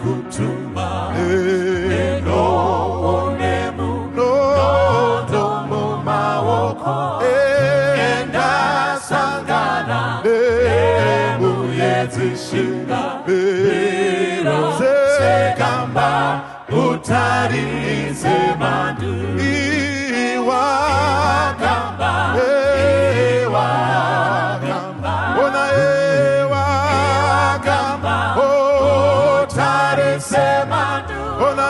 kutuma eno onemu nondo mumawoko enda sangana emu yezishinga biro sekamba utarize mandu iwakamba ona iwakamba utarize mandu ona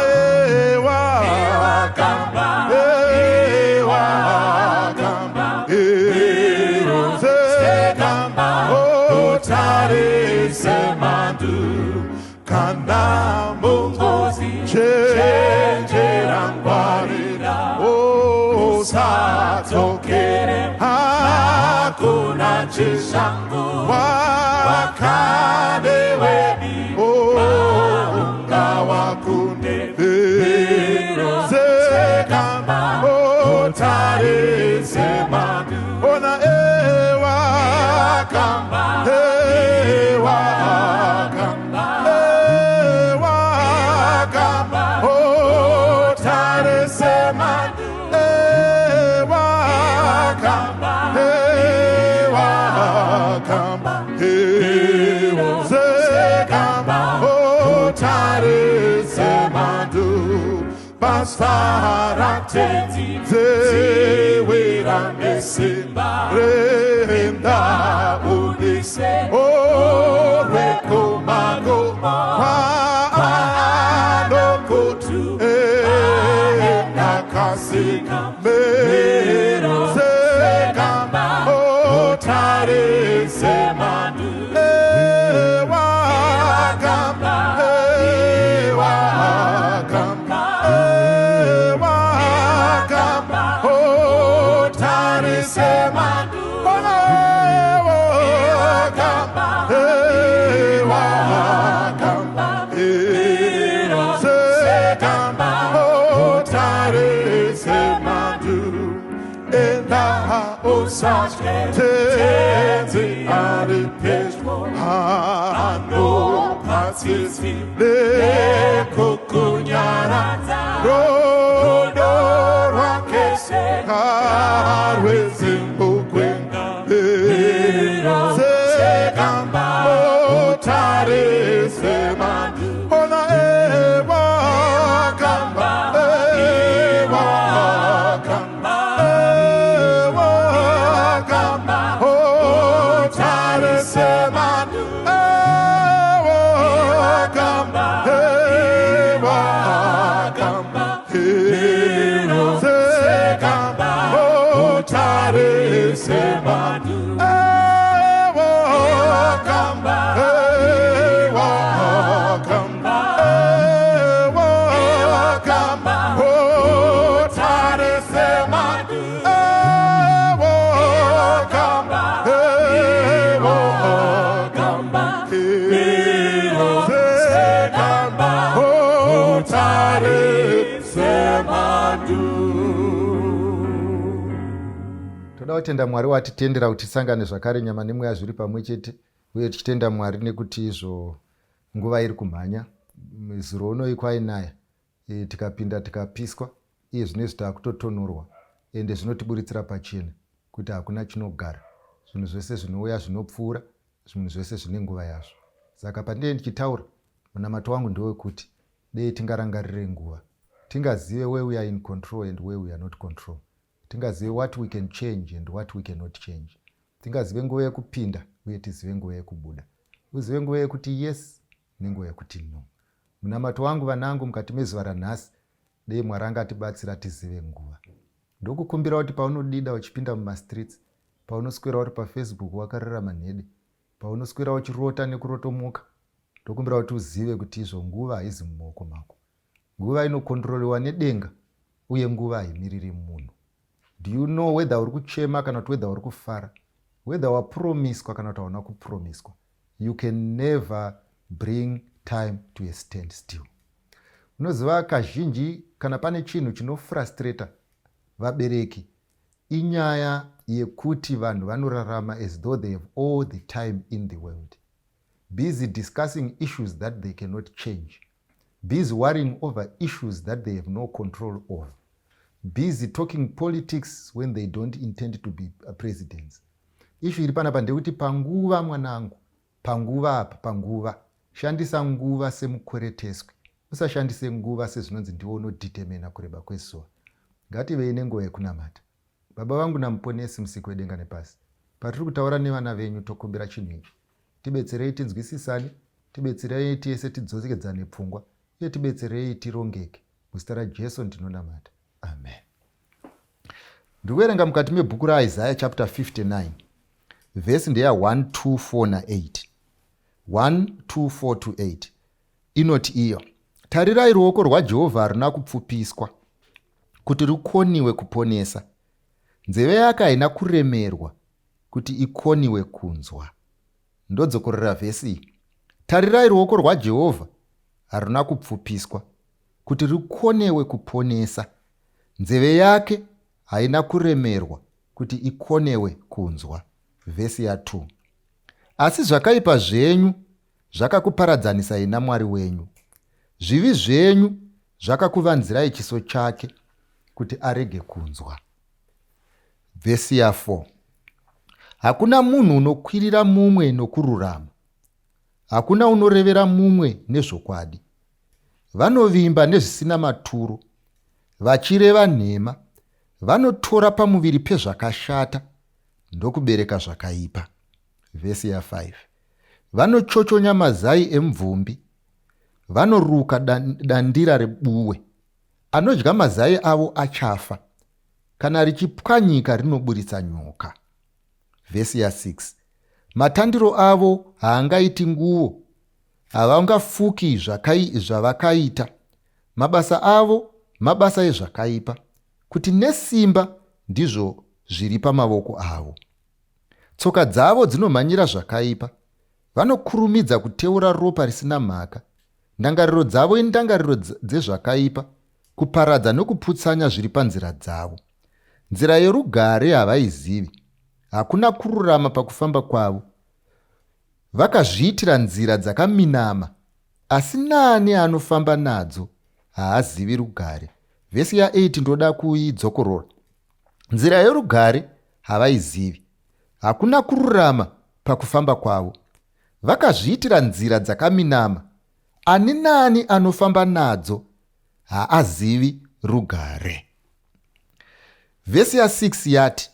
iwakamba sekamba utarize mandu kana mungozi chenjerangwarira usatokere hakuna chishangu wakade weni maunga wakunde sekamba utarise mandu ona ewa kamba Basarate zewera mesimba renda unise oreko mago ano kutu nakasika mero sekamba otare semandu Tezi alipeshwa ano patisi leko kunyarata rodo rakese karwezi mbukwenda sekamba otare semandu ona ewa kamba Tenda Mwari watitendera kuti tisangane zvakare nyama nemweya zviri pamwe chete, uye tichitenda Mwari nekuti izvo nguva iri kumhanya. Zuro unoi kwainaya, tikapinda tikapiswa, iye zvinezvi takutotonorwa, ende zvinotiburitsira pachena kuti hakuna chinogara. Zvinhu zvese zvinouya zvinopfuura, zvinhu zvese zvine nguva yazvo. Saka pandine ndichitaura, munamato wangu ndewekuti dei tingarangarire nguva, tingazive where we are in control and where we are not control. Tingazive what we can change and what we cannot change. Tingazive nguva yekupinda uye tizive nguva yekubuda. Uzive nguva yekuti yes nenguva yekuti no. Munamato wangu vanangu mukati mezuva ranhasi, dei Mwari angatibatsira tizive nguva. Ndokukumbira kuti paunodida uchipinda mumastreets, paunoswera uri paFacebook wakararama nhede, paunoswera uchirota nekurotomuka, ndokumbira kuti uzive kuti izvo nguva haizi mumaoko mako. Nguva inokontroliwa nedenga uye nguva haimiriri munhu. Do you know whether uri kuchema kana kuti whether uri kufara? Whether wapromiswa kana kuti hauna kupromiswa? You can never bring time to a standstill. Unoziva kazhinji kana pane chinhu chinofrustrata vabereki, inyaya yekuti vanhu vanorarama as though they have all the time in the world, busy discussing issues that they cannot change, busy worrying over issues that they have no control over, busy talking politics when they don't intend to be presidents. Issue iri panapa ndekuti panguva mwanangu, panguva apa, panguva shandisa nguva semukwereteswe, usashandise nguva sezvinonzi ndiwo unodetermina kureba kwezuva. Ngativei nenguva yekunamata. Baba vangu namuponesi musiku wedenga nepasi, patiri kutaura nevana venyu tokumbira chinhu ichi, tibetserei tinzwisisane, tibetserei tiese tidzokedzane pfungwa, uye tibetserei tirongeke. Muzita raJesu ndinonamata, amen. Ndikuverenga mukati mebhuku raIsaiah chapter 59 vhesi ndeya 1, 2, 4 na8. 1, 2, 4 to 8 inoti iyo: tarirai, ruoko rwaJehovha haruna kupfupiswa kuti rukoniwe kuponesa, nzeve yake haina kuremerwa kuti ikoniwe kunzwa. Ndodzokorera vhesi iyi: tarirai, ruoko rwaJehovha haruna kupfupiswa kuti rukonewe kuponesa, nzeve yake haina kuremerwa kuti ikonewe kunzwa. Vhesi ya2: asi zvakaipa zvenyu zvakakuparadzanisai naMwari wenyu, zvivi zvenyu zvakakuvanzirai chiso chake kuti arege kunzwa. Vhesi ya4: hakuna munhu unokwirira mumwe nokururama, hakuna unorevera mumwe nezvokwadi. Vanovimba nezvisina maturo, vachireva nhema, vanotora pamuviri pezvakashata ndokubereka zvakaipa. Vhesi ya5: vanochochonya mazai emvumbi, vanoruka dandira rebuwe. Anodya mazai avo achafa, kana richipwanyika rinoburitsa nyoka. Vhesi ya6: matandiro avo haangaiti nguo, havangafuki zvavakaita. Mabasa avo mabasa ezvakaipa, kuti nesimba ndizvo zviri pamavoko avo. Tsoka dzavo dzinomhanyira zvakaipa, vanokurumidza kuteura ropa risina mhaka. Ndangariro dzavo indangariro dzezvakaipa, kuparadza nokuputsanya zviri panzira dzavo. Nzira yerugare havaizivi, hakuna kururama pakufamba kwavo. Vakazviitira nzira dzakaminama, asi nani anofamba nadzo haazivi rugare. Vhesi ya8 ndoda kuidzokorora: nzira yerugare havaizivi, hakuna kururama pakufamba kwavo. Vakazviitira nzira dzakaminama, ani nani anofamba nadzo haazivi rugare. Vhesi ya6 yati: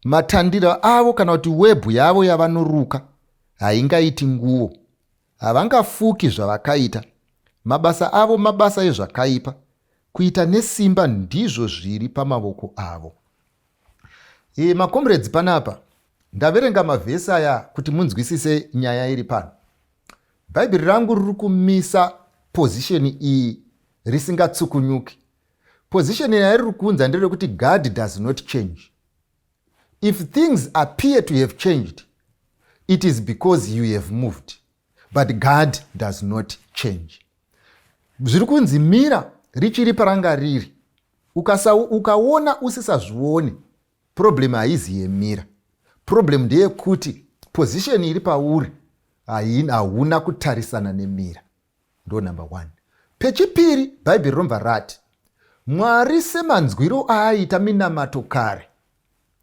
matandiro avo kana kuti webhu yavo yavanoruka haingaiti nguo, havangafuki zvavakaita. Mabasa avo mabasa ezvakaipa, kuita nesimba ndizvo zviri pamavoko avo. Makomrades, panapa ndaverenga mavhesi aya kuti munzwisise nyaya iri pano. Bhaibheri rangu riri kumisa pozisheni iyi risingatsukunyuki. Pozisheni yariri kuunza nderekuti God does not change. If things appear to have changed, it is because you have moved, but God does not change. Zviri kunzi mira richiri paranga riri, ukaona usisazvione, problem haizi yemira. Problem ndeyekuti position iri pauri hauna kutarisana nemira. Ndo number 1. Pechipiri, Bhaibheri romva rati Mwari semanzwiro aaita minamato kare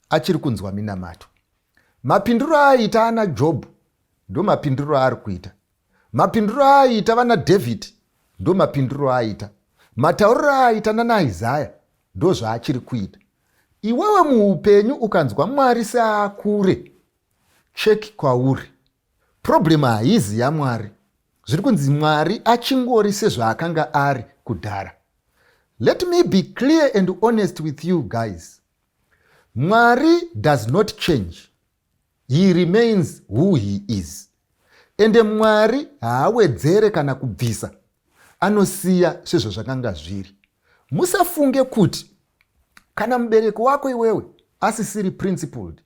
achiri kunzwa minamato. Mapinduro aaita ana Jobhu ndo mapinduro aari kuita. Mapinduro aaita vana David ndo mapinduro aaita. Matauriro aaita nana Isaiah ndo zvaachiri kuita. Iwewe muupenyu ukanzwa Mwari seakure, cheki kwauri. Problem haizi yaMwari. Zviri kunzi Mwari achingori sezvaakanga ari kudhara. Let me be clear and honest with you guys. Mwari does not change. He remains who he is. Ende Mwari haawedzere kana kubvisa, anosiya sezvo zvakanga zviri. Musafunge kuti kana mubereko wako iwewe asisiri principled,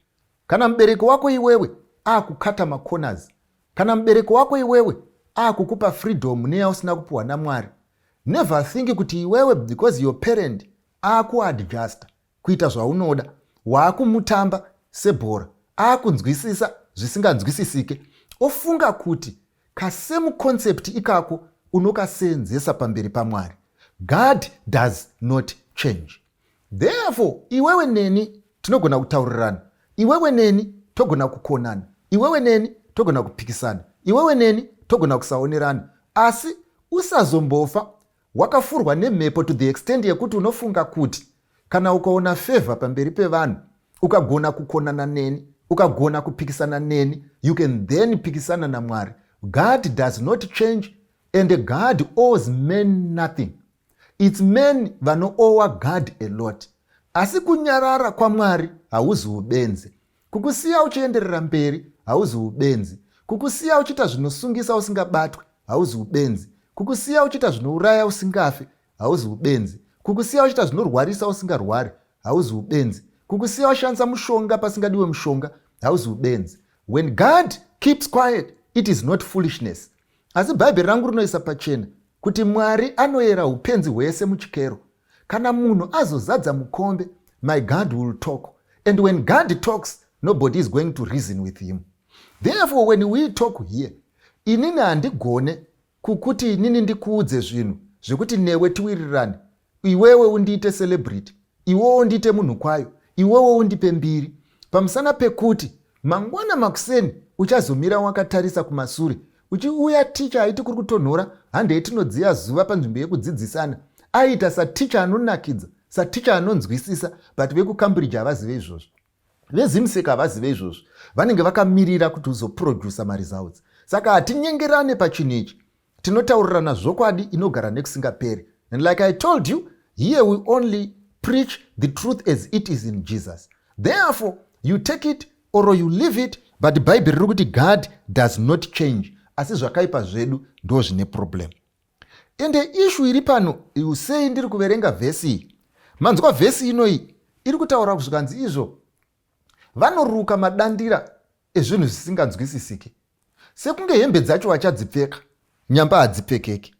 kana mubereko wako iwewe akukata macorners, kana mubereko wako iwewe akukupa freedom neyausina kupuwa naMwari, never think kuti iwewe because your parent akuadjusta kuita zvaunoda, waakumutamba sebhora, akunzwisisa zvisinganzwisisike, ofunga kuti kasemu concept ikako unokasenzesa pamberi paMwari. God does not change. Therefore, iwewe neni tinogona kutaurirana, iwewe neni togona kukonana, iwewe neni togona kupikisana, iwewe neni togona kusaonerana, asi usazombofa wakafurwa nemhepo to the extent yekuti unofunga kuti kana ukaona favor pamberi pevanhu ukagona kukonana neni, ukagona kupikisana neni, you can then pikisana naMwari. God does not change, and God owes men nothing. It's men vanoowa God a lot. Asi kunyarara kwaMwari hauzi ubenzi. Kukusiya uchienderera mberi hauzi ubenzi. Kukusiya uchiita zvinosungisa usingabatwe hauzi ubenzi. Kukusiya uchiita zvinouraya usingafe hauzi ubenzi. Kukusiya uchiita zvinorwarisa usingarwari hauzi ubenzi. Kukusiya ushandisa mushonga pasingadiwe mushonga hauzi ubenzi. When God keeps quiet, it is not foolishness. Asi Bhaibheri rangu rinoisa pachena kuti Mwari anoyera upenzi hwese muchikero. Kana munhu azozadza mukombe, my God will talk. And when God talks, nobody is going to reason with him. Therefore, when we talk here, inini handigone kukuti inini ndikuudze zvinhu zvekuti newe tiwirirane, iwewe undiite celebrity, iwewe undiite munhu kwayo, iwewe undipe mbiri, pamusana pekuti mangwana makuseni uchazomira wakatarisa kumasure uchiuya ticha aiti kuri kutonhora hande yetinodziya zuva panzvimbo yekudzidzisana aita saticha anonakidza, saticha anonzwisisa, but vekuCambridge havazive izvozvo, vezimseka havazive izvozvo, vanenge vakamirira kuti uzoprodusa maresults. Saka hatinyengerane pachinhu ichi, tinotaurirana zvokwadi inogara nekusingaperi. And like I told you, here we only preach the truth as it is in Jesus. Therefore, you take it or you leave it, but Bible riri kuti God does not change. Asi zvakaipa zvedu ndo zvine problem. Ende issue iri pano, sei ndiri kuverenga vhesi iyi. Manzwa vhesi inoi iri kutaura kuzvikanzi izvo vanoruka madandira ezvinhu zvisinganzwisisiki. Sekunge hembe dzacho vachadzipfeka, nyamba hadzipfekeki.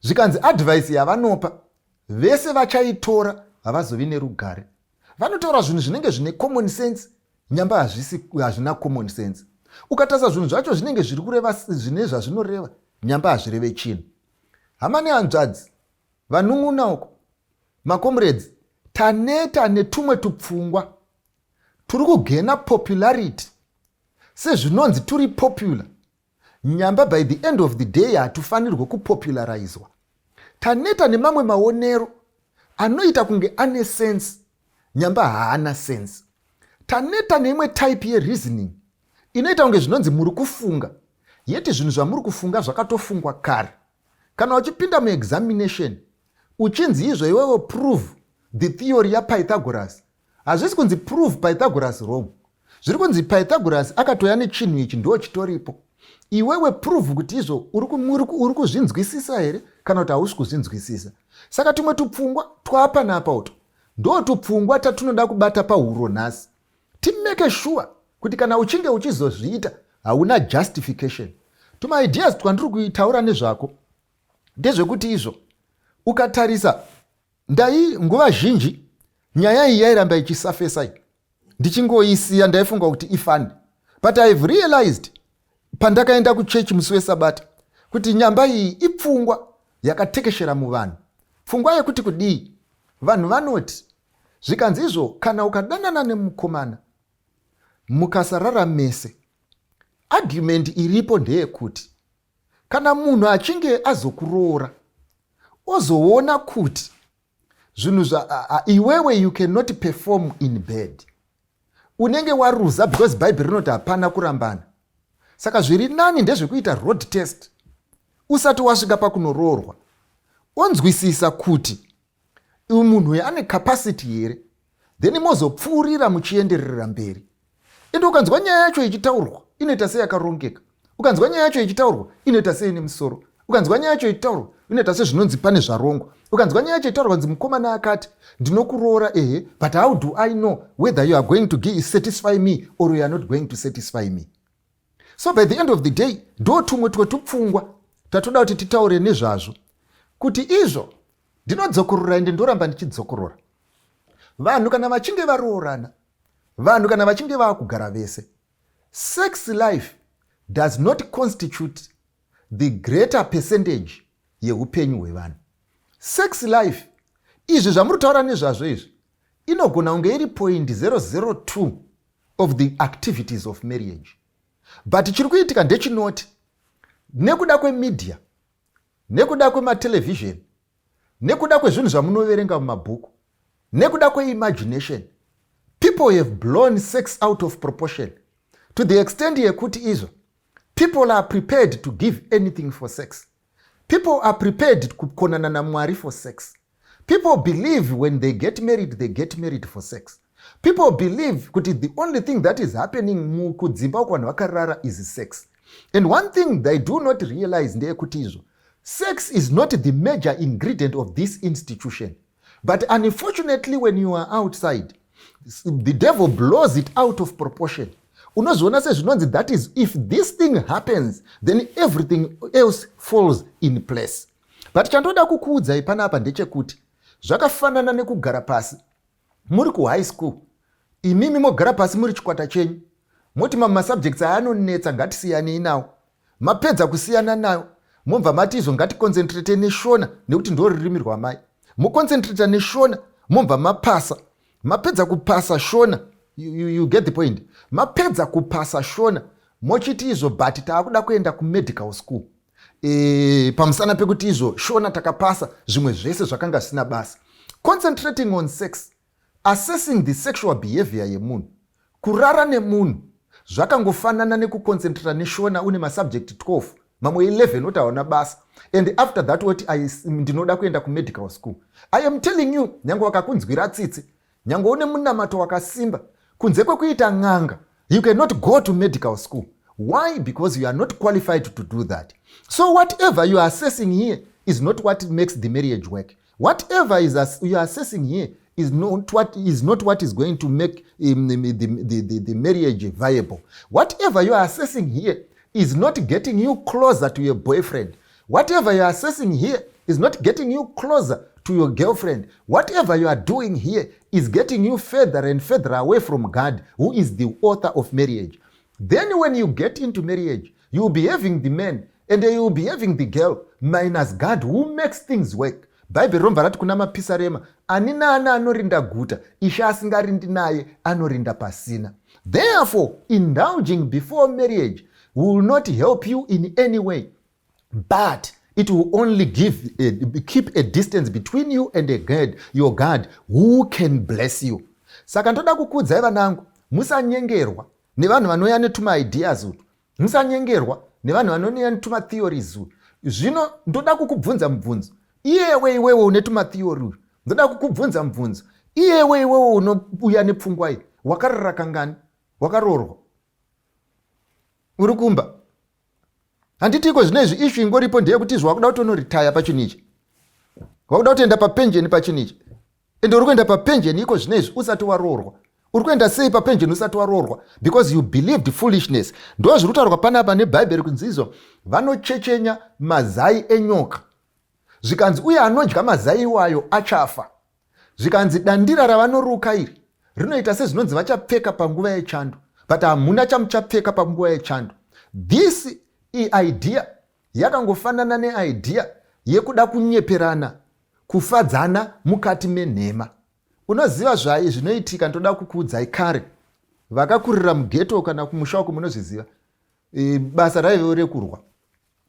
Zvikanzi advice yavanopa, vese vachaitora havazovi nerugare. Vanotaura zvinhu zvinenge zvine common sense, nyamba hazvina common sense. Ukatasa zvinhu zvacho zvinenge zviri kureva zvine zvazvinoreva, nyamba hazvireve chinhu. Hama nehanzvadzi, vanun'una uko, makomrades, taneta netumwe tupfungwa turi kugena popularity sezvinonzi turi popular. Nyamba by the end of the day hatufanirwe kupopularizwa. Taneta nemamwe maonero anoita kunge ane sense, nyamba haana sense. Taneta neimwe type yereasoning inoita kunge zvinonzi muri kufunga, yeti zvinhu zvamuri kufunga zvakatofungwa kare. Kana uchipinda muexamination uchinzi izvo iwewe prove the theory yaPythagoras, hazvisi kunzi prove Pythagoras wrong, zviri kunzi Pythagoras akatoya nechinhu ichi ndo chitoripo. Iwewe prove kuti izvo uri kuzvinzwisisa here kana kuti hausi kuzvinzwisisa. Saka tumwe tupfungwa twapa napa uto ndo tupfungwa tatunoda kubata pahuro nhasi. Timake sure kuti kana uchinge uchizozviita hauna justification. Tuma ideas twandiri kuitaura nezvako ndezvekuti izvo ukatarisa ndai nguva zhinji nyaya iyi yairamba ichisafesai ndichingoisiya ndaifunga kuti ifani, but I've realized pandakaenda kuchechi musi weSabata kuti nyamba iyi ipfungwa yakatekeshera muvanhu. Pfungwa yekuti kudii, vanhu vanoti zvikanzi izvo kana ukadanana nemukomana mukasarara mese, argument iripo ndeyekuti kana munhu achinge azokuroora ozoona kuti zvinhu iwewe you cannot perform in bed, unenge waruza, because Bible rinoti hapana kurambana. Saka zviri nani ndezvekuita road test usati wasvika pakunoroorwa, onzwisisa kuti munhu uyu ane capacity here, then mozopfuurira muchienderera mberi. Ende ukanzwa nyaya yacho ichitaurwa inoita seyakarongeka, ukanzwa nyaya yacho ichitaurwa inoita seine musoro, ukanzwa nyaya yacho ichitaurwa inoita sezvinonzi pane zvarongwa, ukanzwa nyaya yacho ichitaurwa nzi mukomana akati ndinokuroora ehe, but how do I know whether you are going to satisfy me or you are not going to satisfy me? So by the end of the day ndo tumwe twetupfungwa tatoda kuti titaure nezvazvo, kuti izvo ndinodzokorora ende ndoramba ndichidzokorora. Vanhu kana vachinge varoorana, vanhu kana vachinge vakugara vese, sex life does not constitute the greater percentage yeupenyu hwevanhu. Sex life, izvi zvamuri kutaura nezvazvo izvi, inogona kunge iri 0.002 of the activities of marriage. But chiri kuitika ndechinoti, nekuda kwemedia, nekuda kwematelevision, nekuda kwezvinhu zvamunoverenga mumabhuku, nekuda kweimagination, people have blown sex out of proportion to the extent yekuti izvo people are prepared to give anything for sex. People are prepared kukonana naMwari for sex. People believe when they get married for sex. People believe kuti the only thing that is happening mukudzimba kwanhu vakarara is sex. And one thing they do not realize ndeyekuti izvo, sex is not the major ingredient of this institution. But unfortunately, when you are outside, the devil blows it out of proportion. Unozoona sezvinonzi that is, if this thing happens, then everything else falls in place. But chandoda kukuudzai panapa ndechekuti zvakafanana nekugara pasi muri kuhigh school. Imimi mogara pasi muri chikwata chenyu, moti masubjects aanonetsa ngatisiyanei nawo. Mapedza kusiyana nawo, mobva mati izvo ngaticoncentrate neshona nekuti ndo rurimi rwamai. Muconcentrate neshona, mobva mapasa. Mapedza kupasa shona, you get the point. Mapedza kupasa shona, mochiti izvo but taakuda kuenda kumedical school. Pamusana pekuti izvo shona takapasa, zvimwe zvese zvakanga zvisina basa. Concentrating on sex, assessing the sexual behavior yemunhu, kurara nemunhu, zvakangofanana nekuconcentrate neshona une masubject 12, mamwe 11 utaona basa. And after that what ndinoda kuenda kumedical school. I am telling you, nyange wakakunzwira tsitsi, nyange une munamato wakasimba, kunze kwekuita ng'anga, you cannot go to medical school. Why? Because you are not qualified to do that. So whatever you are assessing here is not what makes the marriage work. Whatever you are assessing here is not what is going to make the marriage viable. Whatever you are assessing here is not getting you closer to your boyfriend. Whatever you are assessing here is not getting you closer to your girlfriend. Whatever you are doing here is getting you further and further away from God, who is the author of marriage. Then when you get into marriage, you will be having the man and you will be having the girl minus God, who makes things work. Bible romba rati kuna mapisarema, anina ana anorinda guta, isha asingarindi naye anorinda pasina. Therefore, indulging before marriage will not help you in any way, but it will only keep a distance between you and your God, who can bless you. Saka ndoda kukudzai vanangu, musanyengerwa nevanhu vanouya netuma ideas utu, musanyengerwa nevanhu vanouya netuma theories utu. Zvino ndoda kukubvunza mubvunzo, iyewe iwewe une tuma theory, ndoda kukubvunza mubvunzo, iyewe iwewe unouya nepfungwa iyi, wakarara kangani? Wakaroorwa? Uri kumba? Handitiko zvinezvi ishu ingoripo ndeyekuti izvo wakuda kutonoritaya pachinhu ichi, wakuda kutoenda papenjeni pachinhu ichi, ende uri kuenda papenjeni iko zvinezvi usati waroorwa. Uri kuenda sei papenjeni usati waroorwa? Because you believed foolishness. Ndo zviri kutaurwa panapa neBhaibheri kunzi izvo vanochechenya mazai enyoka. Zvikanzi uye anodya mazai iwayo achafa. Zvikanzi dandira ravanoruka iri rinoita sezvinonzi vachapfeka panguva yechando, but hamuna chamuchapfeka panguva yechando. This idea yakangofanana neidea yekuda kunyeperana, kufadzana mukati menhema. Unoziva zvai zvinoitika, ndoda kukuudzai kare, vakakurira mugeto kana kumusha uko munozviziva, basa raive rekurwa.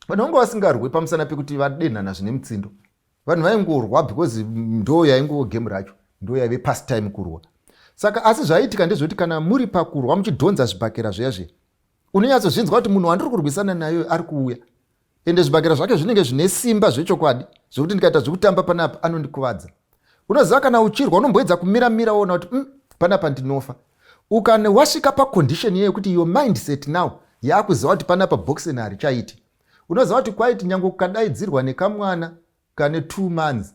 Vanhu vanga vasingarwi pamusana pekuti vadenhana zvine mutsindo. Vanhu vaingorwa because ndo yaingo game racho, ndo yaive pastime kurwa. Saka asi zvaiitika ndezvoti kana muri pakurwa muchidhonza zvibhakera zviya unonyatsozvinzwa kuti munhu wandiri kurwisana naye ari kuuya, ende zvibhakera zvake zvinenge zvine simba zvechokwadi zvokuti ndikaita zvekutamba panapa anondikuvadza. Unoziva kana uchirwa unomboedza kumira wona kuti panapa ndinofa. Ukane wasvika pacondition yekuti your mindset now yakuziva kuti panapa boxing harichaiti. Unoziva kuti kwaiti nyange ukadaidzirwa nekamwana kane 2 months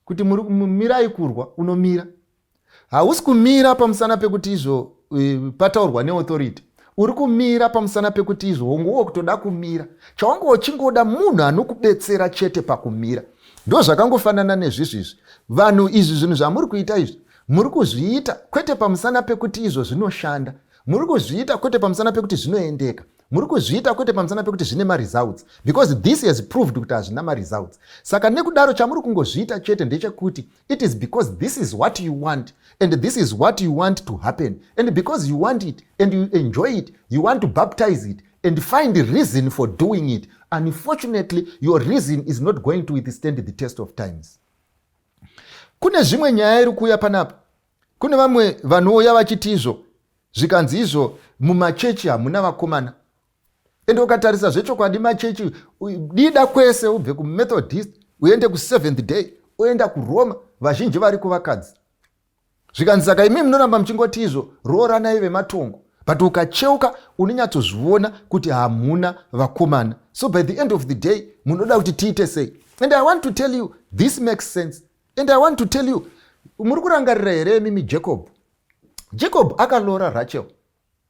kuti mirai kurwa, unomira. Hausi kumira pamusana pekuti izvo pataurwa neauthority. Uri kumira pamusana pekuti izvo ngowo kutoda kumira. Chawango uchingoda munhu anokubetsera chete pakumira. Ndo zvakangofanana nezvizvi. Vanhu izvi zvinhu zvamuri kuita izvi, muri kuzviita kwete pamusana pekuti izvo zvinoshanda. Muri kuzviita kwete pamusana pekuti zvinoendeka. muri kuzviita kwete pamusana pekuti zvine maresults, because this has proved kuti hazvina maresults. Saka nekudaro chamuri kungozviita chete ndechekuti it is because this is what you want and this is what you want to happen, and because you want it and you enjoy it, you want to baptize it and find a reason for doing it. Unfortunately, your reason is not going to withstand the test of times. Kune zvimwe nyaya iri kuuya panapa. Kune vamwe vanouya vachiti izvo zvikanzi izvo mumachechi hamuna vakomana. Ende ukatarisa zvechokwadi machechi dida kwese, ubve kuMethodist uende kuSeventh Day uenda kuRoma, vazhinji vari kuvakadzi. Zvikanzi saka imi munoramba muchingoti izvo rooranai vematongo, but ukacheuka unonyatsozviona kuti hamuna vakomana. So by the end of the day munoda kuti tiite sei? And I want to tell you this makes sense. And I want to tell you, muri kurangarira here mimi Jacob akalora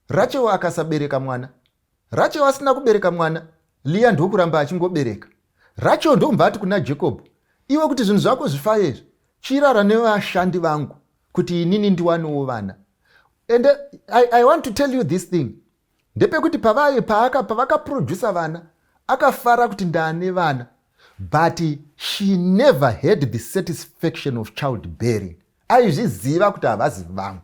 Rachel akasabereka mwana. Rachel asina kubereka mwana, Leah ndokuramba achingobereka. Rachel ndomubva ati kuna Jacob, iwe kuti zvinhu zvako zvifaye izvi, chirara nevashandi vangu kuti inini ndiwanewo vana. And I want to tell you this thing. Ndepekuti pavakaprodusa vana, akafara kuti ndaane vana. But she never had the satisfaction of childbearing. Aizviziva kuti havazi vangu.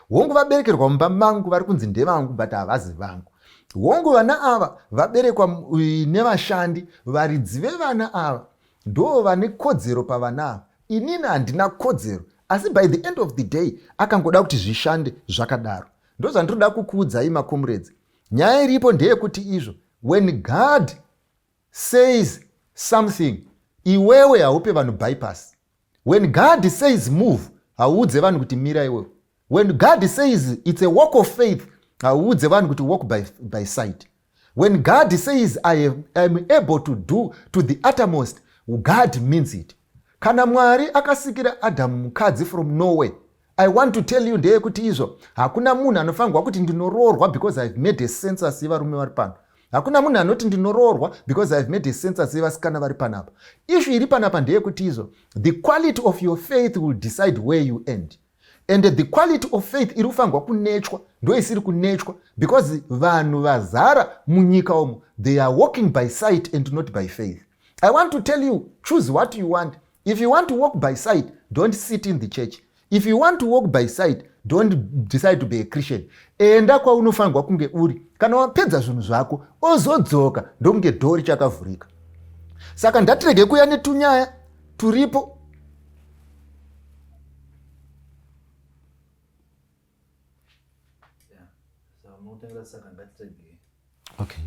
Hongu vaberekerwa mumba mangu vari kunzi ndevangu, but havazi vangu. Hongu vana ava vaberekwa nevashandi, varidzi vevana ava ndo vane kodzero pavana ava. Inini handina kodzero. Asi by the end of the day akangoda kuti zvishande zvakadaro. Ndo zvandinoda kukuudzai makomrades. Nyaya iripo ndeyekuti izvo, when God says something, iwewe haupe vanhu bypass. When God says move, hauudze vanhu kuti mira iwewe. When God says it's a walk of faith, hauudze vanhu kuti walk by sight. When God says I am able to do to the uttermost, God means it. Kana Mwari akasikira Adam mukadzi from nowhere, I want to tell you ndeyekuti izvo hakuna munhu anofanirwa kuti ndinoroorwa because I've made a census yevarume vari pano. Hakuna munhu anoti ndinoroorwa because I've made a census yevasikana vari panapa. Issue iri panapa ndeyekuti izvo, the quality of your faith will decide where you end. And the quality of faith iri kufanirwa kunechwa, ndo isiri kunechwa, because vanhu vazara munyika umu, they are walking by sight and not by faith. I want to tell you, choose what you want. If you want to walk by sight, don't sit in the church. If you want to walk by sight, don't decide to be a Christian. Enda kwaunofanirwa kunge uri. Kana wapedza zvinhu zvako, ozodzoka ndokunge dhori chakavhurika. Saka ndatirege kuya netunyaya turipo. Okay.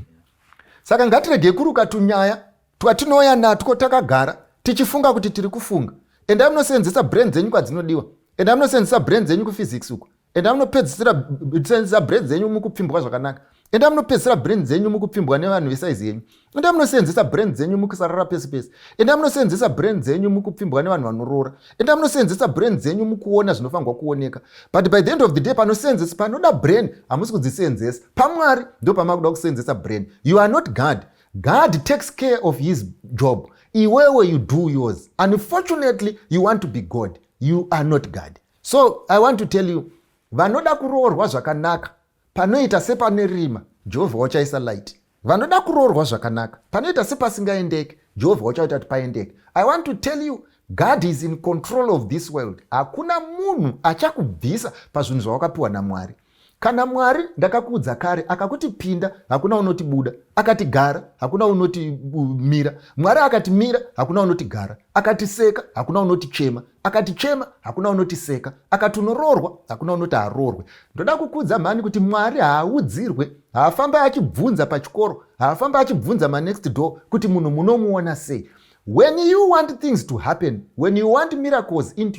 Saka ngatirege kuruka tunyaya twatinoya natwo takagara tichifunga kuti tiri kufunga. Enda munosenzesa brain dzenyu kwadzinodiwa. Enda munosenzesa brain dzenyu kuphysics uko. Enda munopedzisira brain dzenyu mukupfimbwa zvakanaka. Enda munopedzisira brain dzenyu mukupfimbwa nevanhu vesaizi yenyu. Enda munosenzesa brain dzenyu mukusarara pesi pesi. Enda munosenzesa brain dzenyu mukupfimbwa nevanhu vanoroora. Enda munosenzesa brain dzenyu mukuona zvinofanirwa kuoneka. But by the end of the day panosenzesa panoda brain hamusi kudzisenzesa. PaMwari ndo pamakuda kusenzesa brain. You are not God. God takes care of his job. Iwewe you do yours. Unfortunately, you want to be God. You are not God. So I want to tell you, vanoda kuroorwa zvakanaka panoita sepane rima, Jehovah wachaisa light. Vanoda kuroorwa zvakanaka panoita sepasingaendeke, Jehovah wachaita kuti paendeke. I want to tell you, God is in control of this world. Hakuna munhu achakubvisa pazvinhu zvawakapiwa naMwari. Kana Mwari ndakakuudza kare akakuti pinda, hakuna unoti buda. Akati gara, hakuna unoti mira. Mwari akati mira, hakuna unoti gara. Akati seka, hakuna unoti chema. Akati chema, hakuna unoti seka. Akati unoroorwa, hakuna unoti aroorwe. Ndoda kukuudza mani kuti Mwari haudzirwe, haafamba achibvunza pachikoro, haafamba achibvunza next door kuti munhu munomuona sei. When you want things to happen, when you want miracles in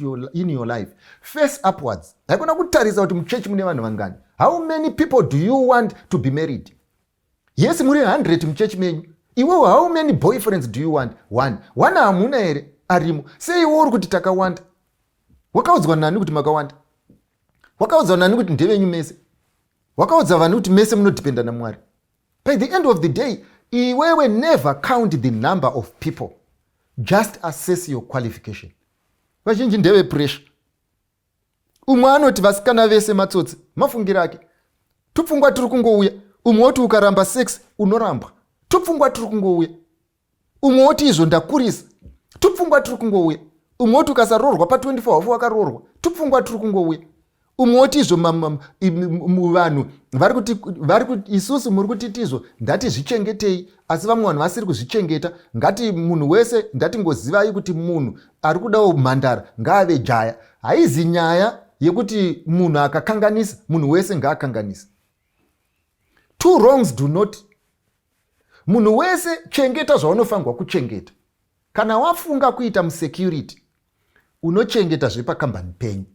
your life, face upwards. Haikona kutarisa kuti muchechi mune vanhu vangani. How many people do you want to be married? Yes, muri 100 muchechi menyu. Iwewe, how many boyfriends do you want? One hamuna here arimo. Sei uri kuti takawanda. Wakaudzwa nani kuti makawanda? Wakaudzwa nani kuti ndevenyu mese? Wakaudza vanhu kuti mese munodependa naMwari. By the end of the day, iwewe never count the number of people. Just assess your qualification. Vazhinji ndeve pressure. Umwe anoti vasikana vese matsotsi, mafungira ake. Tupfungwa turi kungouya. umwe woti ukaramba sex unoramba, tupfungwa turi kungouya. Umwe woti izvo ndakurisa, tupfungwa turi kungouya. Umwe woti ukasaroorwa pa24 hafu wakaroorwa, tupfungwa turi kungouya. Umwe woti izvo vanhu vari kuti isusu muri kutiti izvo ndatizvichengetei, asi vamwe vanhu vasiri kuzvichengeta. Ngati munhu wese ndatingozivai kuti munhu ari kudawo mhandara ngaave jaya. Haizi nyaya yekuti munhu akakanganisa, munhu wese ngaakanganisa. Two wrongs do not. Munhu wese chengeta zvaunofanirwa kuchengeta. Kana wafunga kuita musecurity, unochengeta zvepakambani penyu.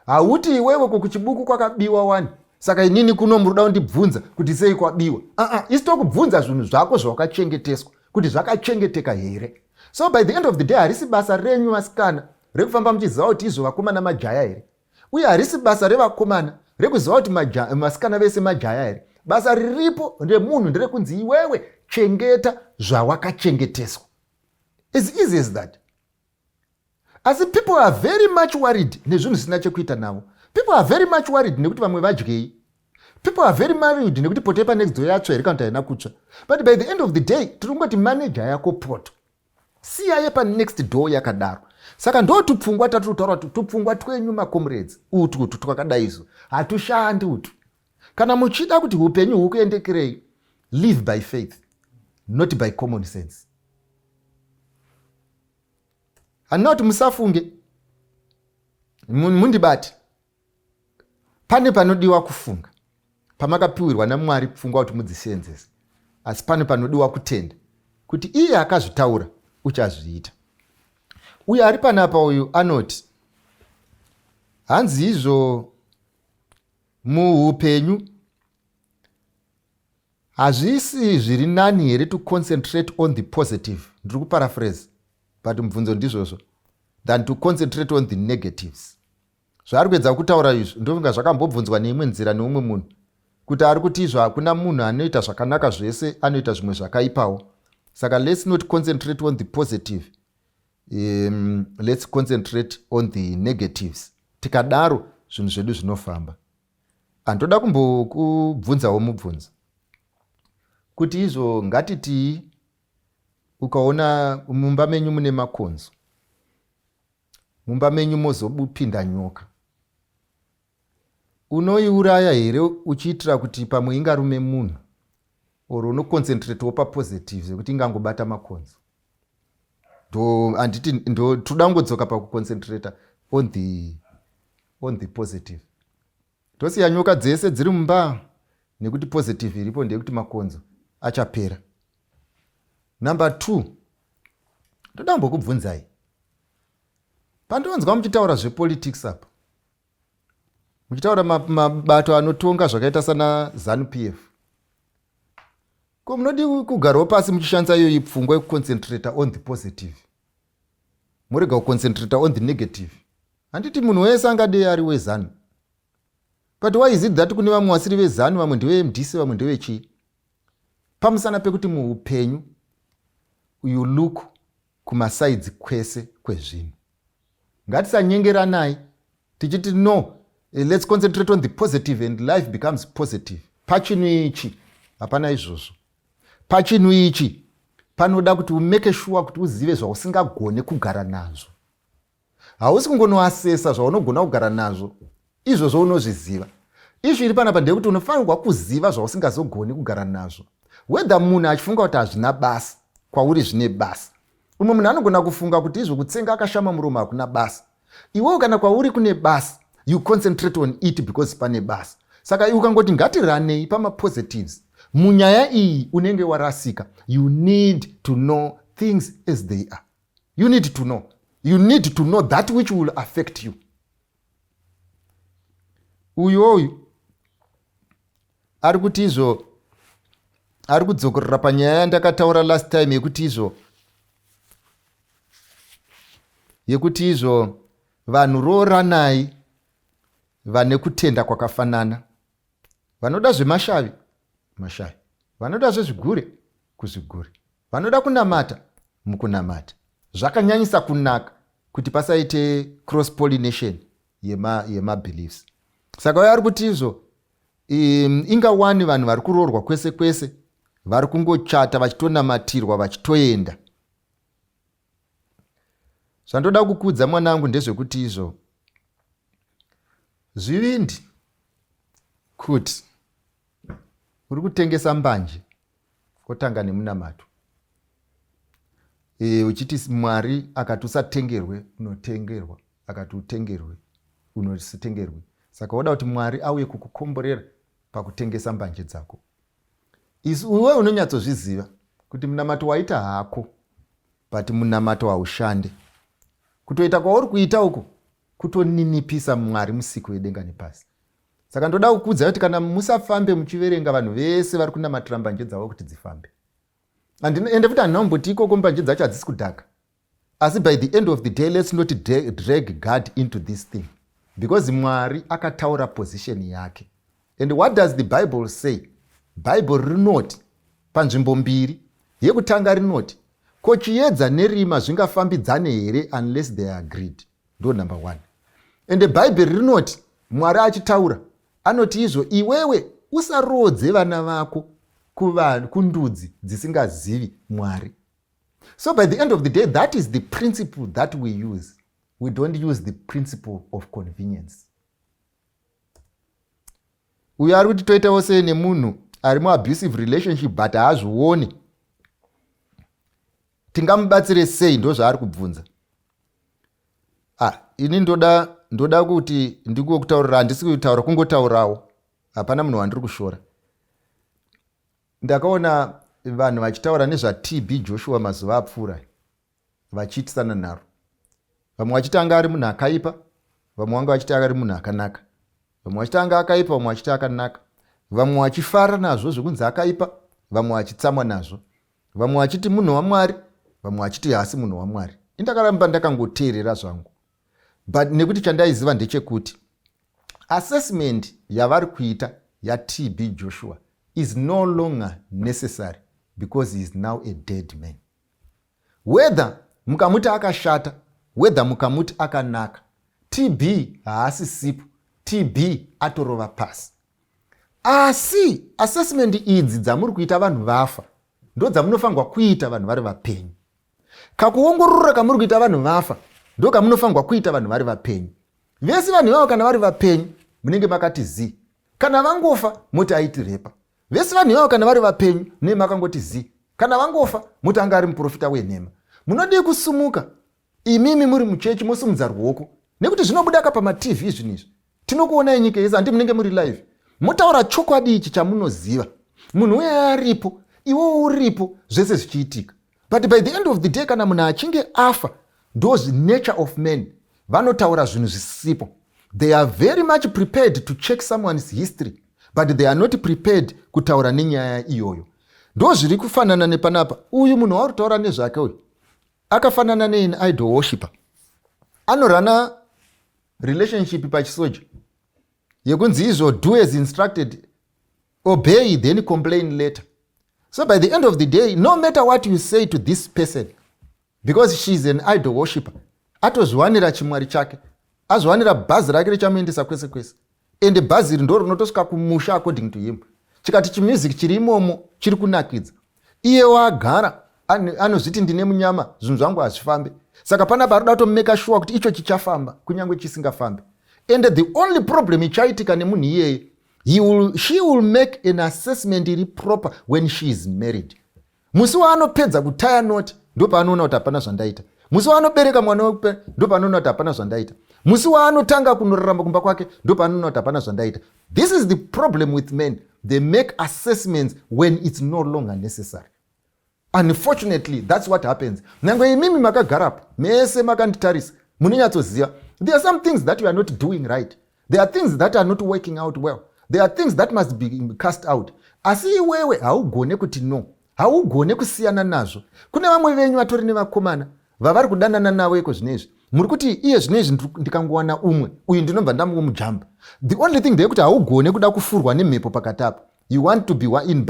Hauti iwewe kuchibuku kwakabiwa wani, saka inini kuno muruda kundibvunza kuti sei kwabiwa. Isito kubvunza zvinhu zvako zvakachengeteswa kuti zvakachengeteka here. So by the end of the day harisi basa renyu vasikana rekufamba muchiziva kuti izvo vakomana majaya here. Uye harisi basa revakomana rekuziva kuti vasikana vese majaya here. Basa riripo remunhu nderekunzi iwewe chengeta zvawakachengeteswa. As easy as that. As people are very much worried nezvinhu zvisina chekuita navo. People are very much worried nekuti vamwe vadyei. People are very worried nekuti potepa next door yatsva here kana kuti haina kutsva. But by the end of the day tiri kungoti manager yako poto, siya yepa next door yakadaro. Saka ndo tupfungwa tatiri kutaura kuti tupfungwa twenyu macomrades utu twakadai izvo hatushandi utu. Kana muchida kuti upenyu hukuendekerei, live by faith, not by common sense. Handina kuti musafunge, mundibati. Pane panodiwa kufunga, pamakapiwirwa naMwari kupfungwa kuti mudzisenzese. Asi pane panodiwa kutenda kuti iye akazvitaura uchazviita. Uye ari panapa uyu anoti, hanzi izvo muupenyu hazvisi zviri nani here to concentrate on the positive, ndiri kuparaphrase but mubvunzo ndizvozvo, than to concentrate on the negatives. Zvaari kuedza kutaura izvo ndofunga zvakambobvunzwa neimwe nzira neumwe munhu kuti ari kuti izvo hakuna munhu anoita zvakanaka zvese, anoita zvimwe zvakaipawo. Saka let's not concentrate on the positive, let's concentrate on the negatives. Tikadaro zvinhu zvedu zvinofamba. Andoda kumbokubvunzawo mubvunzo kuti izvo ngatiti ukaona mumba menyu mune makonzo, mumba menyu mozopinda nyoka, unoiuraya here uchiitira kuti pamwe ingarume munhu, oro unoconcentratewo papositives yekuti ingangobata makonzo? Anditi toda kungodzoka pakuconcentrata on the positive. Tosiya nyoka dzese dziri mumba nekuti positive iripo ndeyekuti makonzo achapera. Number 2, toda kumbokubvunzai, pandonzwa muchitaura zvepolitics apa, muchitaura mabato anotonga zvakaita sana ZANU-PF, ko munodi kugarawo pasi muchishandisa iyoyi pfungwa yekuconcentrata on the positive, murega kuconcentrata on the negative? Handiti munhu wese angadei ari weZANU. But why is it that kune vamwe vasiri veZANU, vamwe ndeveMDC, vamwe ndevechii? Pamusana pekuti muupenyu you look kumasides kwese kwezvinhu. Ngatisanyengeranai tichiti no, let's concentrate on the positive and life becomes positive. Pachinhu ichi hapana izvozvo. Pachinhu ichi panoda kuti umeke sure kuti uzive zvausingagone kugara nazvo. Hausi kungonoasesa zvaunogona kugara nazvo, izvozvo unozviziva. Izvi iri panapa ndekuti unofanirwa kuziva zvausingazogoni kugara nazvo. Whether munhu achifunga kuti hazvina basa kwauri zvine basa. Umwe munhu anogona kufunga kuti izvo kutsenga akashama muromo hakuna basa. Iwewe kana kwauri kune basa, you concentrate on it because pane basa. Saka ukangoti ngatiranei pamapositives, munyaya iyi unenge warasika. You need to know things as they are. You need to know. You need to know that which will affect you. Uyu ari kuti izvo, ari kudzokorera panyaya yandakataura last time yekuti izvo vanhu roranai vane kutenda kwakafanana. Vanoda zvemashavi, mashavi. Vanoda zvezvigure, kuzvigure. Vanoda kunamata, mukunamata. Zvakanyanyisa kunaka kuti pasaite cross pollination yema beliefs. Saka ari kuti izvo ingawani vanhu vari kuroorwa kwese kwese, vari kungochata vachitonamatirwa vachitoenda. Zvandoda kukudza mwanangu ndezvekuti izvo zvivindi kuti uri kutengesa mbanje kotanga nemunamato, uchiti Mwari akati usatengerwe unotengerwa, akati utengerwe unositengerwe. Saka woda kuti Mwari auye kukukomborera pakutengesa mbanje dzako. Iwe unonyatsozviziva kuti munamato waita hako, but munamato haushande. Kutoita kwauri kuita uko kutoninipisa Mwari Musiki wedenga nepasi. Saka ndoda kukudza kuti kana musafambe muchiverenga vanhu vese vari kunamatira mbanje dzavo kuti dzifambe. Ende futi handinamboti ikoko mbanje dzacho hadzisi kudhaka. Asi by the end of the day, let's not drag God into this thing. Because Mwari akataura position yake. And what does the Bible say? Bible rinoti panzvimbo mbiri. Yekutanga rinoti ko chiedza nerima zvingafambidzane here unless they are agreed. Ndo number 1. And the Bible rinoti Mwari achitaura anoti izvo iwewe usarodze vana vako kundudzi dzisingazivi Mwari. So by the end of the day, that is the principle that we use. We don't use the principle of convenience. Uyu ari kuti toitawo sei nemunhu ari muabusive relationship but haazvioni, tingamubatsire sei? Ndo zvaari kubvunza. Ini ndoda kuti ndikokutaurira, handisi kutaura kungotaurawo, hapana munhu wandiri kushora. Ndakaona vanhu vachitaura nezvaTB Joshua mazuva apfuura, vachiitisana naro. Vamwe vachitanga ari munhu akaipa, vamwe vanga vachitanga ari munhu akanaka. Vamwe vachitanga akaipa, vamwe vachita akanaka. Vamwe vachifara nazvo zvekunzi akaipa, vamwe vachitsamwa nazvo. Vamwe vachiti munhu waMwari, vamwe vachiti hasi munhu waMwari. Ndakaramba ndakangoteerera zvangu. But nekuti chandaiziva ndechekuti assessment yavari kuita yaTB Joshua is no longer necessary because he is now a dead man. Whether mukamuti akashata, whether mukamuti akanaka, TB haasi sipo, TB atorova pasi. Asi assessment idzi dzamuri kuita vanhu vafa ndo dzamunofangwa kuita vanhu vari vapenyu. Kakuongorora kamuri kuita vanhu vafa ndo kamunofangwa kuita vanhu vari vapenyu. Vese vanhu vavo kana vari vapenyu munenge makati zi, kana vangofa moti aiti repa. Vese vanhu vavo kana vari vapenyu ne makangoti zi, kana vangofa moti anga ari muprofita wenhema. Munodi kusumuka imimi muri muchechi mosumudza ruoko, nekuti zvinobuda pamaTV zvinizvi. Tinokuona nyika yese, handi munenge muri live. Motaura chokwadi ichi chamunoziva. Munhu uye aripo, iwo uripo, zvese zvichiitika. But by the end of the day, kana munhu achinge afa, those nature of men vanotaura zvinhu zvisipo. They are very much prepared to check someone's history, but they are not prepared kutaura nenyaya iyoyo. Ndo zviri kufanana nepanapa. Uyu munhu wauri kutaura nezvake uyu akafanana idol worshipper. Anorana relationship pachisoja yekunzi izvo do as instructed, obey then complain later. So by the end of the day, no matter what you say to this person, because she is an idol worshipper, atozviwanira chimwari chake, azviwanira bhazi rake richamuendesa kwese kwese. Ende bhazi iri ndo rinotosvika kumusha according to him. Chikati chimusic chiri imomo chiri kunakidza, iye wagara anozviti ndine munyama, zvinhu zvangu hazvifambe. Saka pana paroda kutomeka sure kuti icho chichafamba kunyange chisingafambe. And the only problem ichaitika nemunhu iyeye, she will make an assessment iri proper when she is married. Musi waanopedza kutaya noti ndo paanoona kuti hapana zvandaita. Musi waanobereka mwana wekupe ndo paanoona kuti hapana zvandaita. Musi waanotanga kunorarama kumba kwake ndo paanoona kuti hapana zvandaita. This is the problem with men. They make assessments when it's no longer necessary. Unfortunately, that's what happens. Nangwe imimi makagarapo, mese makanditarisa, munonyatsoziva. There are some things that you are not doing right. There are things that are not working out well. There are things that must be cast out. Asi iwewe haugone kuti no. Haugone kusiyana nazvo. Kune vamwe venyu vatori nevakomana vavari kudanana nawo iko zvinezvi. Muri kuti iye zvinezvi ndikangowana umwe, uyu ndinobva ndamumujamba. The only thing ndeyekuti haugone kuda kufurwa nemhepo pakatapo. You want to be in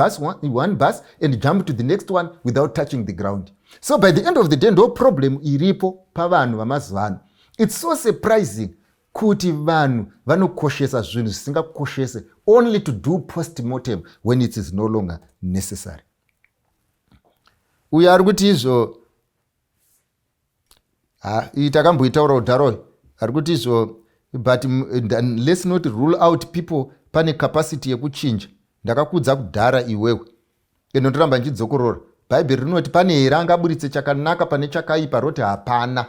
one bus and jump to the next one without touching the ground. So by the end of the day, no problem iripo pavanhu vamazivano. It's so surprising kuti vanhu vanokoshesa zvinhu zvisingakoshese only to do post-mortem when it is no longer necessary. Uyo ari kuti izvo takamboitaura udharoyo ari kuti izvo but let's not rule out people pane capacity yekuchinja. Ndakakudza kudhara iwewe ndoramba nchidzokorora. Bhaibheri rinoti pane here angaburitse chakanaka pane chakaipa, roti hapana.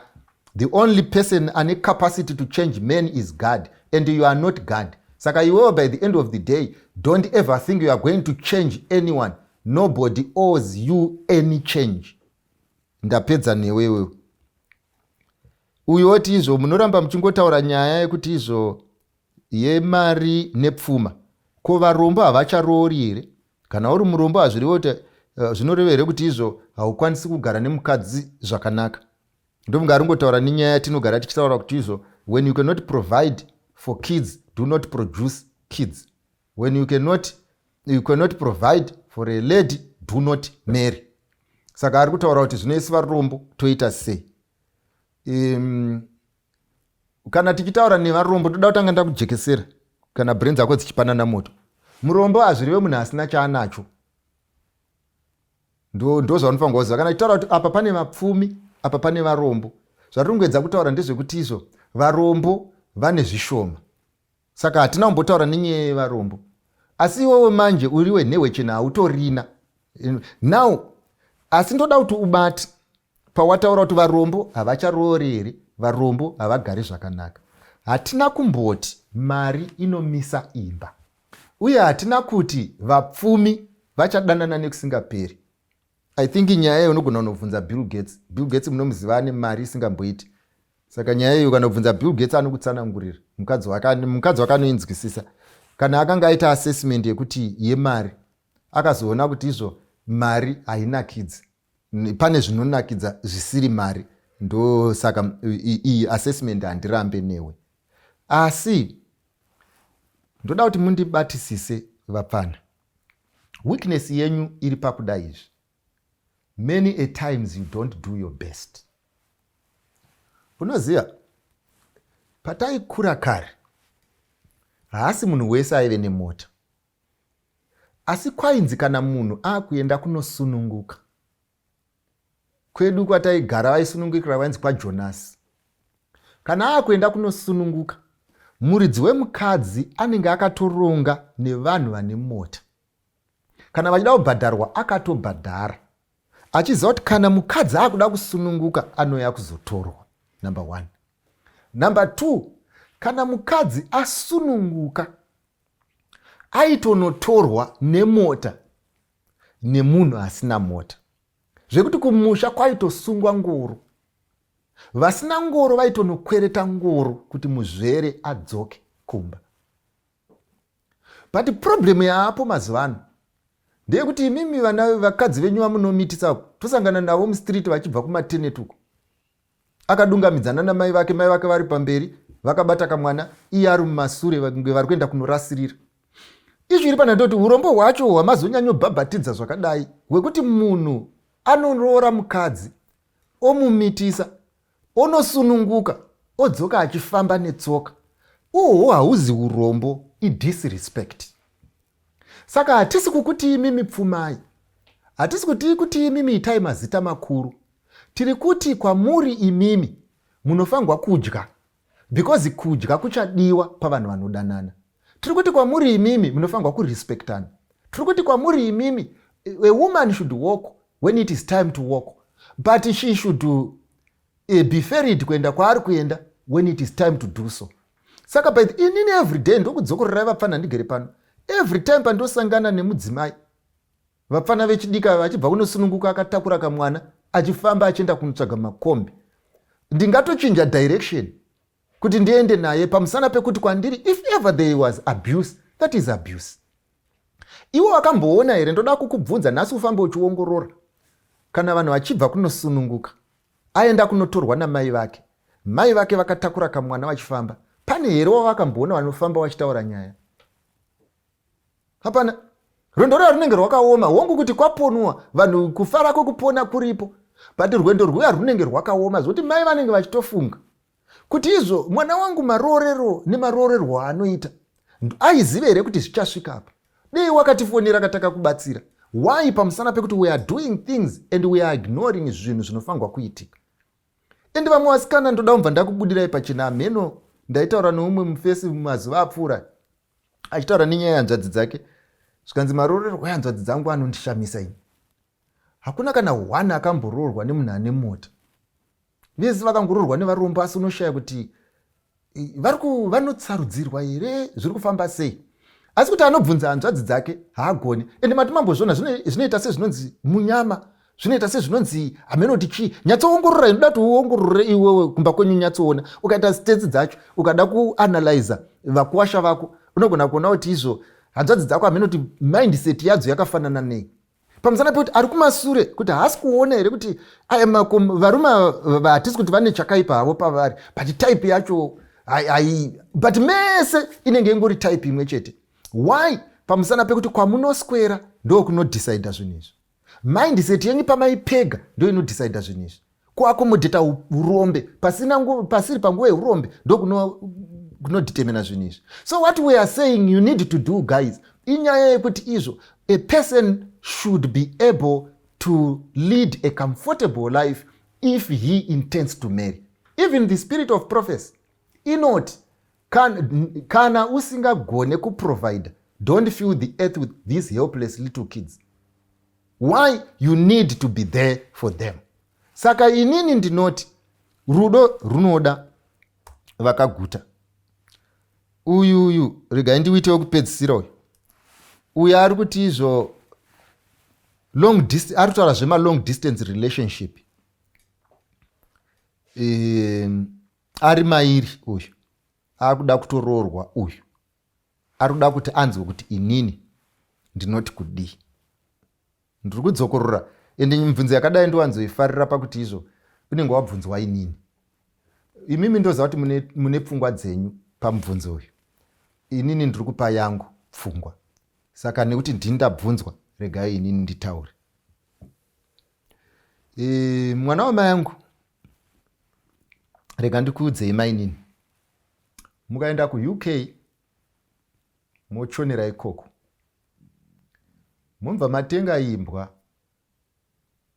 The only person ane capacity to change men is God, and you are not God. Saka iwewe by the end of the day, don't ever think you are going to change anyone. Nobody owes you any change. Ndapedza newewe. Uyoti izvo munoramba muchingotaura nyaya yekuti izvo yemari nepfuma. Ko varombo havacharoori here? Kana uri murombo hazviriwo kuti zvinoreva here kuti izvo haukwanisi kugara nemukadzi zvakanaka? Ndomungaringotaura nenyaya yatinogara tichitaura kuti izvo when you cannot provide for kids, do not produce kids. When you cannot provide for a lady, do not marry. Saka ari kutaura kuti zvinoisi varombo toita sei? Kana tichitaura nevarombo toda kutanga ndakujekesera kana brain dzako dzichipanana moto. Murombo hazviriwe munhu asina chaanacho. Ndozvaunofanira kuziva. Kana tichitaura kuti apa pane vapfumi, apa pane varombo, zvatirikuedza kutaura ndezvekuti izvo varombo vane zvishoma. Saka hatina kumbotaura nenyaya yevarombo. Asi iwewe manje uriwe nhewe chena hautorina. Now asi ndoda kuti ubate pawataura kuti varombo havacharoori here, varombo havagari zvakanaka. Hatina kumboti mari inomisa imba, uye hatina kuti vapfumi vachadanana nekusingaperi. I think nyaya iyo unogona kunobvunza Bill Gates. Bill Gates munomuziva ane mari isingamboiti. Saka nyaya iyo kana kubvunza Bill Gates anokutsanangurira. Mukadzi wake anoinzwisisa. Kana akanga aita assessment yekuti yemari, akazoona kuti izvo mari hainakidzi, pane zvinonakidza zvisiri mari, ndo saka iyi assessment handirambe newe. Asi ndoda kuti mundibatisise vapfana. Weakness yenyu iri pakuda izvi. Many a times you don't do your best. Unoziva, pataikura kare, haasi munhu wese aive nemota. Asi kwainzi kana munhu akuenda kunosununguka. Kwedu kwataigara vaisunungukira vainzi kwaJonasi. Kana akuenda kunosununguka, muridzi wemukadzi anenge akatoronga nevanhu vane mota. Kana vachida kubhadharwa akatobhadhara, achiziva kuti kana mukadzi akuda kusununguka anouya kuzotorwa. Number 1. Number 2, kana mukadzi asununguka aitonotorwa nemota nemunhu asina mota. Zvekuti kumusha kwaitosungwa ngoro. Vasina ngoro vaitonokwereta ngoro kuti muzvere adzoke kumba. But problem yaapo mazuvano ndeyekuti imimi vakadzi venyu vamunomitisa tosangana navo mustreet vachibva kumatenet uko. Akadungamidzana namai vake, mai vake vari pamberi, vakabata kamwana, iye ari mumasure vari kuenda kunorasirira. Izvi iri pana ndoti urombo hwacho hwamazonyanyobhabhatidza zvakadai, hwekuti munhu anoroora mukadzi, omumitisa, onosununguka, odzoka achifamba netsoka. Uhwo hauzi urombo, idisrespect. Saka hatisi kukuti imimi pfumai, hatisi kuti imimi itai mazita makuru. Tiri kuti kwamuri imimi munofanirwa kudya, because kudya kuchadiwa pavanhu vanodanana. Tiri kuti kwamuri imimi munofanirwa kurespectana. Tiri kuti kwamuri imimi a woman should walk when it is time to walk, but she should be ferried kuenda kwaari kuenda when it is time to do so. Saka by the inini every day ndokudzokorera vapfana ndigere pano. Every time pandosangana nemudzimai, vapfana vechidika vachibva kunosununguka akatakura kamwana achifamba achienda kunotsvaga makombi, ndingatochinja direction kuti ndiende naye pamusana pekuti kwandiri if ever there was abuse, that is abuse. Iwo wakamboona here, ndoda kukubvunza nhasi ufambe uchiongorora. Kana vanhu vachibva kunosununguka aenda kunotorwa namai vake, mai vake vakatakura kamwana vachifamba, pane here wavakamboona vanofamba vachitaura nyaya? Hapana. Rwendo rwao runenge rwakaoma, hongu kuti kwaponwa vanhu kufara kwekupona kuripo, but rwendo rwuya runenge rwakaoma zvoti mai vanenge vachitofunga kuti izvo mwana wangu marorero nemarorerwo anoita aiziva here kuti zvichasvika apa. Dei wakatifonera kataka kubatsira. Why pamusana pekuti we are doing things and we are ignoring zvinhu zvinofangwa kuitika. Ende vamwe vasikana ndoda kumva ndakubudirai pachena mheno. Ndaitaura neumwe mufesi mumazuva apfuura achitaura nenyaya yanzvadzi dzake. Zvikanzi marorerwo yanzvadzi dzangu anondishamisa ini. Hakuna kana one akambororwa nemunhu ane mota. Vese vakangororwa nevarombo asi unoshaya kuti vanotsarudzirwa here zviri kufamba sei. Asi kuti anobvunza hanzvadzi dzake haagoni. Ende matimambozvona zvinoita sezvinonzi munyama, zvinoita sezvinonzi hamenoti chii. Nyatsoongorora, inoda kuti uongorore iwewe kumba kwenyu nyatsoona. Ukaita stats dzacho, ukada kuanalyza vakuwasha vako, unogona kuona kuti izvo hanzvadzi dzako hamenoti mindset yadzo yakafanana nei. Pamusana pekuti ari kumasure kuti haasi kuona here kuti varume hatisi kuti vane chakaipa havo pavari, but type yacho but mese inenge ingori type imwe chete. Why? Pamusana pekuti kwamunoswera ndo kunodecide zvinhu izvi. Mindset yenyu pamaipega ndo inodecide zvinhu izvi. Kuakomodheta urombe pasiri panguva yeurombe ndo kunodetermina zvinhu izvi. So what we are saying you need to do, guys, inyaya yekuti izvo a person should be able to lead a comfortable life if he intends to marry. Even the spirit of prophecy inoti kana usingagone kuprovide, don't fill the earth with these helpless little kids. Why? You need to be there for them. Saka inini ndinoti rudo runoda vakaguta. Uyu regai ndiuitewo kupedzisira uyu ari kuti izvo ari kutaura zvema long distance relationship. Ari mairi uyu ari kuda kutoroorwa, uyu ari kuda kuti anzwe kuti inini ndinoti kudii. Ndiri kudzokorora ende mibvunzo yakadai ndowanzoifarira pakuti izvo unenge wabvunzwa inini. Imimi ndoziva kuti mune pfungwa dzenyu pamubvunzo uyu. Inini ndiri kupa yangu pfungwa. Saka nekuti ndindabvunzwa regai inini nditaure. Mwana wamai yangu, rega ndikuudzei mainini. Mukaenda kuUK mochonera ikoko. Mumva matenga imbwa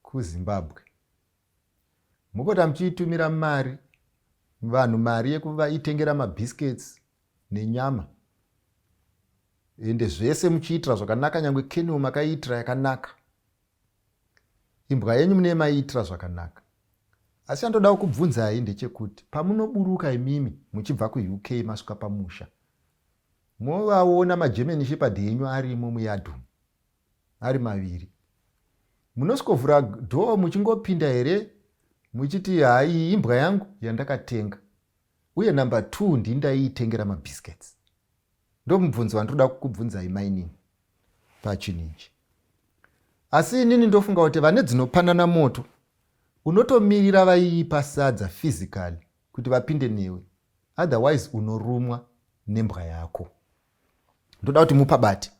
kuZimbabwe. Mupota muchiitumira mari vanhu mari yekuvaitengera mabiscuits nenyama. Ende zvese muchiitira zvakanaka, nyangwe kenu makaiitira yakanaka. Imbwa yenyu mune maiitira zvakanaka. Asi andoda kubvunzai ndechekuti pamunoburuka imimi muchibva kuUK masvika pamusha, movaona maGerman Shepherd yenyu arimo muyadhu ari maviri. Munoskovhura dhoo muchingopinda here muchiti hai imbwa yangu yandakatenga uye number 2 ndindaiitengera mabiscuits. Ndo mubvunzo wandoda kukubvunzai mainini pachinhu ichi. Asi inini ndofunga kuti vane dzinopanana moto unotomirira vaiipa sadza physically kuti vapinde newe, otherwise unorumwa nembwa yako. Ndoda kuti mupabate.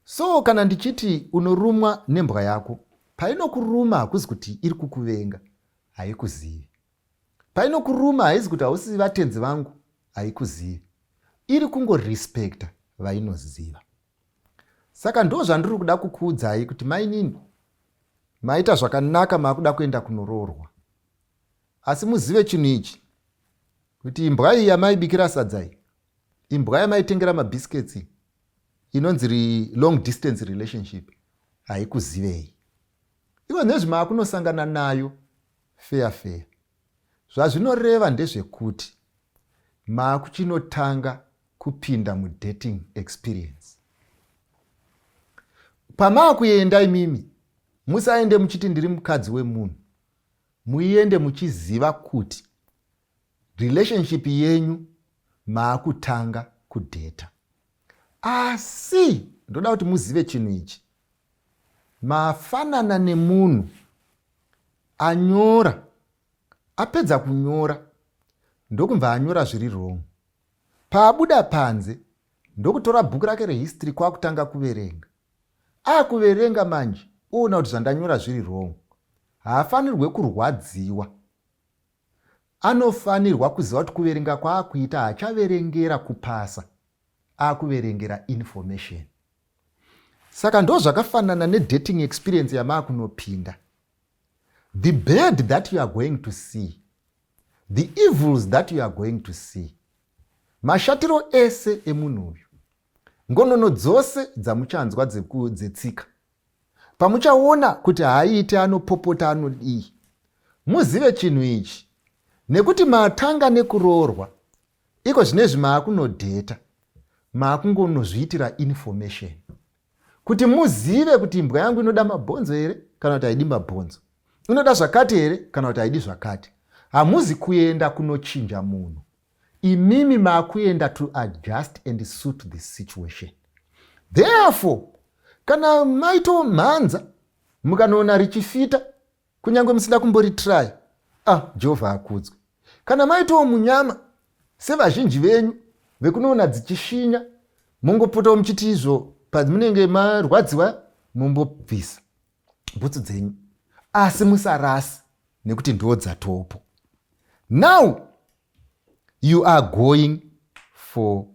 So kana ndichiti unorumwa nembwa yako, painokuruma hakuzi kuti iri kukuvenga, haikuzivi. Painokuruma haizi kuti hausi vatenzi vangu, haikuzivi. Iri kungorespekta vainoziva. Saka ndo zvandiri kuda kukuudzai kuti mainini maita zvakanaka makuda kuenda kunoroorwa. Asi muzive chinhu ichi kuti imbwa iyi yamaibikira sadzai, imbwa yamaitengera mabiscuits inonzi long distance relationship, haikuzivei. Iwe nezvemakunosangana nayo fair. Zvazvinoreva ndezvekuti makuchinotanga kupinda mudating experience. Pamakuenda imimi musaende muchiti ndiri mukadzi wemunhu. Muiende muchiziva kuti relationship yenyu maakutanga kudheta. Asi ndoda kuti muzive chinhu ichi. Mafanana nemunhu anyora, apedza kunyora ndokumva anyora zviri wrong. Paabuda panze ndokutora bhuku rake rehistory kwakutanga kuverenga. Akuverenga manje oona kuti zvandanyora zviri wrong. Haafanirwe kurwadziwa. anofanirwa kuziva kuti kuverenga kwaakuita haachaverengera kupasa, akuverengera information. Saka ndo zvakafanana nedating experience yamaakunopinda. The bad that you are going to see, the evils that you are going to see, mashatiro ese emunhu uyu, ngonono dzose dzamuchanzwa dzetsika, pamuchaona kuti haaite anopopota anodii, muzive chinhu ichi, nekuti matanga nekuroorwa, iko zvinezvi maakunodheta, maakungonozviitira information. Kuti muzive kuti imbwa yangu inoda mabhonzo here kana kuti haidi mabhonzo, inoda zvakati here kana kuti haidi zvakati. Hamuzi kuenda kunochinja munhu, imimi maakuenda to adjust and suit the situation. Therefore, kana maito mhanza mukanoona richifita, kunyange musida kumboritry, Jehovha akudzwe. Kana maito munyama, sevazhinji venyu vekunoona dzichishinya, mungopota muchiti izvo pamunenge marwadziwa, mumbobvisa bhutsu dzenyu, asi musarasi nekuti ndo dzatopo. Now you are going for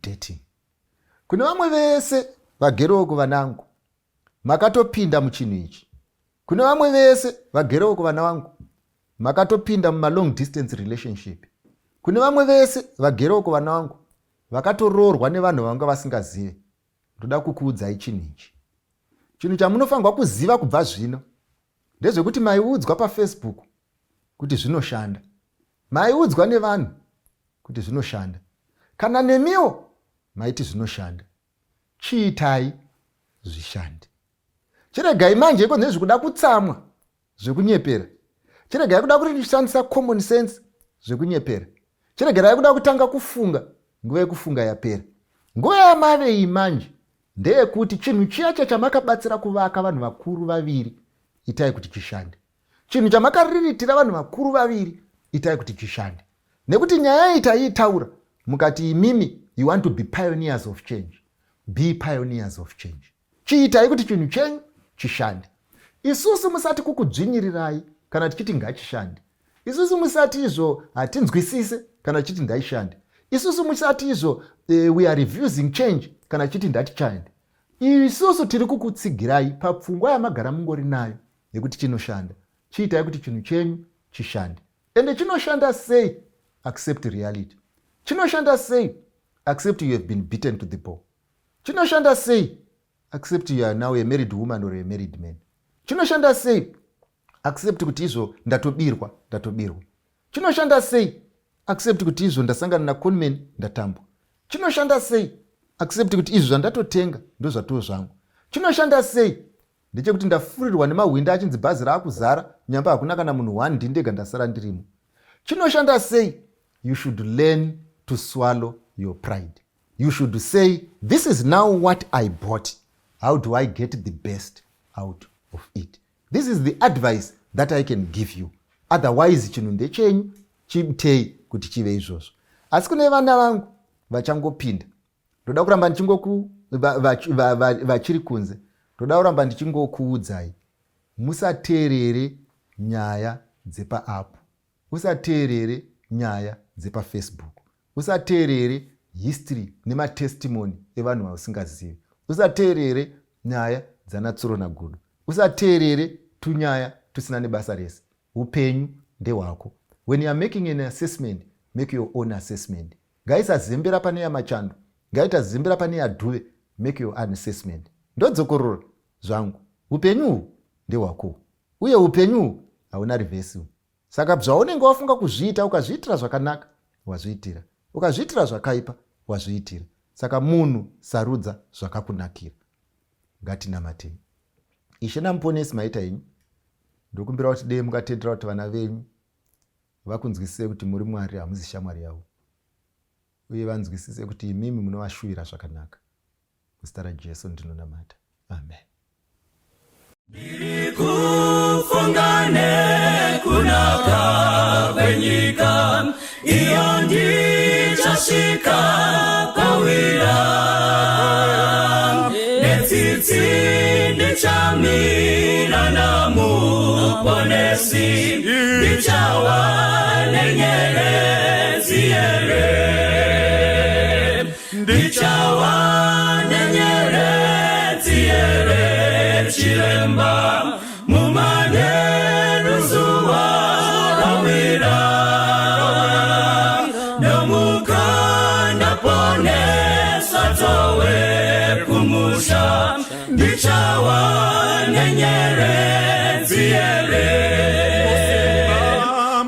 dating. Kune vamwe vese vageroko vanangu, makatopinda muchinhu ichi. Kune vamwe vese vageroko vana vangu, makatopinda muma long distance relationship. Kune vamwe vese vageroko vana vangu, vakatoroorwa nevanhu vanga vasingazive. Ndoda kukuudzai chinhu ichi. Chinhu chamunofanirwa kuziva kubva zvino ndezvekuti maiudzwa paFacebook kuti zvinoshanda, maiudzwa nevanhu kuti zvinoshanda, kana nemiwo maiti zvinoshanda. Chiitai zvishande. Chiregai manje iko nezvekuda kutsamwa zvekunyepera. Chiregai kuda kuti ndishandisa common sense zvekunyepera. Chiregai kuda kutanga kufunga nguva yekufunga yapera. Nguva yamave manje ndeyekuti chinhu chiyacho chamakabatsira kuvaka vanhu vakuru vaviri, itai kuti chishande. Chinhu chamakariritira vanhu vakuru vaviri, itai kuti chishande. Nekuti nyaya itaitaura mukati imimi you want to be pioneers of change. Be pioneers of change. Chiitai kuti chinhu chenyu chishande. Isusu musati kukudzvinyirirai kana tichiti ngachishande. Isusu musati izvo hatinzwisise kana tichiti ngaishande. Isusu musati izvo we are refusing change kana tichiti ndatichande. Isusu tiri kukutsigirai papfungwa yamagara mungori nayo nekuti chinoshanda. Chiitai kuti chinhu chenyu chishande. Ende chinoshanda sei? Accept reality. Chinoshanda sei? Accept you have been beaten to the bone. Chinoshanda sei? Accept you are now a married woman or a married man. Chinoshanda sei? Accept kuti izvo ndatobirwa. Chinoshanda sei? Accept kuti izvo ndasangana na conman ndatambwa. Chinoshanda sei? Accept kuti izvo zvandatotenga ndo zvatoo zvangu. Chinoshanda sei? Ndechekuti ndafurirwa nemahwinda achinzi bhazi raakuzara, nyamba hakuna kana munhu 1 ndindega ndasara ndirimo. Chinoshanda sei? You should learn to swallow your pride. You should say, this is now what I bought. How do I get the best out of it? This is the advice that I can give you. Otherwise, chinhu ndechenyu, chitei kuti chive izvozvo. Asi kune vana vangu vachangopinda, ndoda kuramba vachiri kunze, ndoda kuramba ndichingokuudzai, musateerere nyaya dzepa-app, musateerere nyaya dzepa-Facebook, musateerere history nematestimony evanhu vasingazivi, usateerere nyaya dzanatsuro nagudo, usateerere tunyaya tusina nebasa rese. Upenyu ndehwako. When you are making an assessment, make your own assessment. Ngaisazembera pane yamachando, ngaitazembera pane yadhuve, make your own assessment. Ndodzokorora zvangu. Upenyu ndehwako. Uye upenyu hauna reverse. Saka zvaunenge wafunga kuzviita, ukazviitira zvakanaka, wazviitira. Ukazviitira zvakaipa, wazviitira. Saka munhu sarudza zvakakunakira. Ngatinamatei. Ishe namuponesi maita enyu, ndokumbira kuti dei mukatendera kuti vana venyu vakunzwisise kuti muri Mwari, hamuzi shamwari yavo. Uye vanzwisise kuti imimi munovashuvira zvakanaka. Muzita raJesu ndinonamata. Amen. Kufungane kunaka kwenyika, iyo ndichasvika pawira. Netsitsi ndichamira namuponesi, ndichawa nenyaya. nenyerezi ere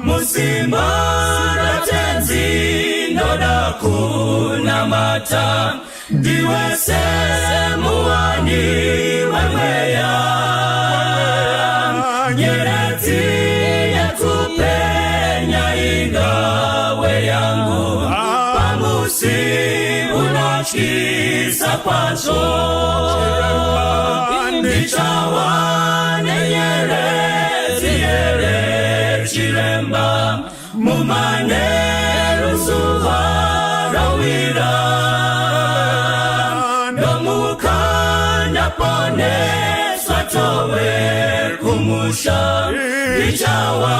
musimba natenzi ndoda kunamata ndiwe semuani weweya nyerezi yakupenya ingawe yangu pamusi unachisa kwazo ndichawa nenyerezi ere chiremba mumane rusuha rawira nomukanda pone swatowe kumusha ndichawa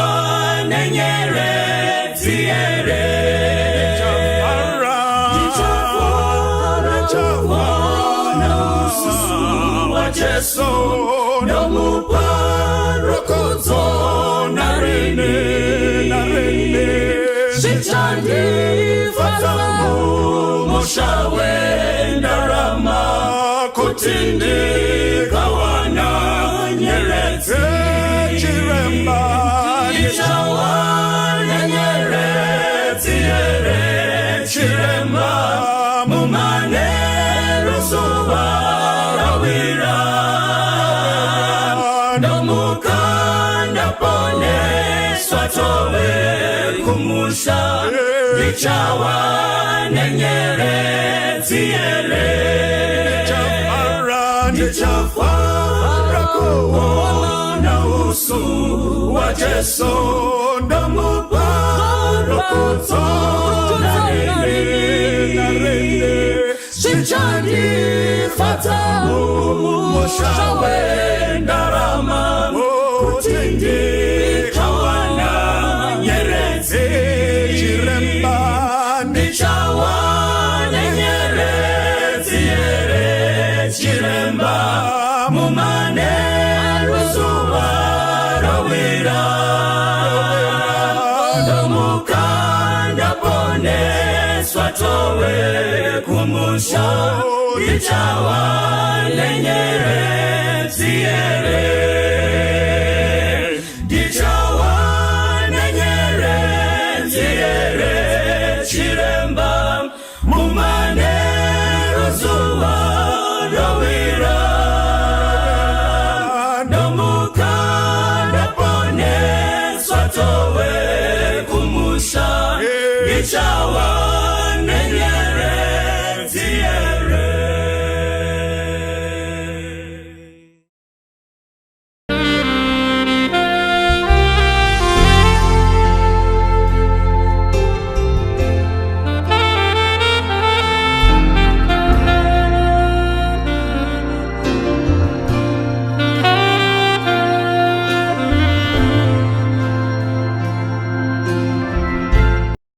nenyerezi ere Jesu no muparokozo narine Shichandi fazamu mushawe narama kutindi kawana nyerezi chiremba Nishawa nyerezi ere chiremba mumane rusuwa rawira nomukanda pone swatowe kumusha lichawa nenyerezi ere nichafara kuona usu wa Jesu nomuparo narene Shichandi fatamu moshawe ndarama kutindi kawana nyerezi chiremba nichawa nenyerezi ere chiremba mumane rusuwa rawira nomukanda pone swatowe kumusha lichawa nenyerezi ere lichawa nenyerezi ere chiremba mumane rusuwa rawira nomukanda pone swatowe kumusha lichawa